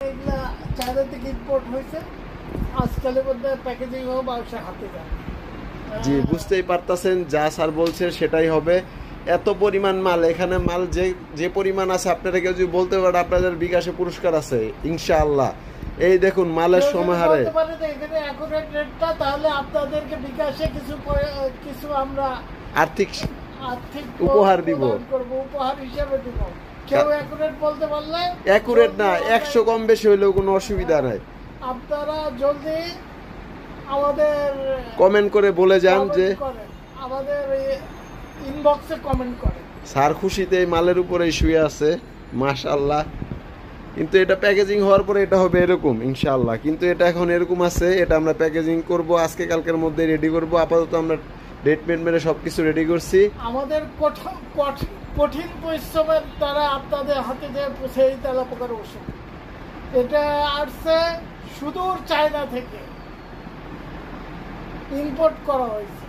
এগুলা চায়না থেকে ইম্পোর্ট হয়েছে, আজকালের মধ্যে প্যাকেজিং হোক মানুষে হাতে যায়। জি, বুঝতেই পারতাছেন, যা স্যার বলছে সেটাই হবে। এত পরিমাণ মাল, এখানে মাল যে পরিমাণ আছে, আপনারা কেউ যদি বলতে পারে আপনাদের বিকাশে পুরস্কার আছে ইনশাআল্লাহ। এই দেখুন মালের সমাহারে এখানে অ্যাকুরেট রেটটা, তাহলে আপনাদেরকে বিকাশে কিছু আমরা আর্থিক আর্থিক উপহার দিব, উপহার হিসেবে দিব। কেউ অ্যাকুরেট বলতে পারলে, অ্যাকুরেট না 100 কম বেশি হইলেও কোনো অসুবিধা নাই। আপনারা জলদি আমাদের কমেন্ট করে বলে যান যে আমাদের ইনবক্সে কমেন্ট করেন। স্যার খুশিতে এই মালের উপরেই শুয়ে আছে মাশাআল্লাহ। কিন্তু এটা প্যাকেজিং হওয়ার পরে এটা হবে এরকম ইনশাআল্লাহ। কিন্তু এটা এখন এরকম আছে, এটা আমরা প্যাকেজিং করব আজকে কালকের মধ্যে রেডি করব। আপাতত আমরা ডেট মেরে সবকিছু রেডি করছি। আমাদের কঠিন পরিশ্রমের দ্বারা আপনাদের হাতে যে পৌঁছে এই তেলাপোকার ওষুধ, এটা আসছে সুদূর চায়না থেকে ইম্পোর্ট করা হয়েছে।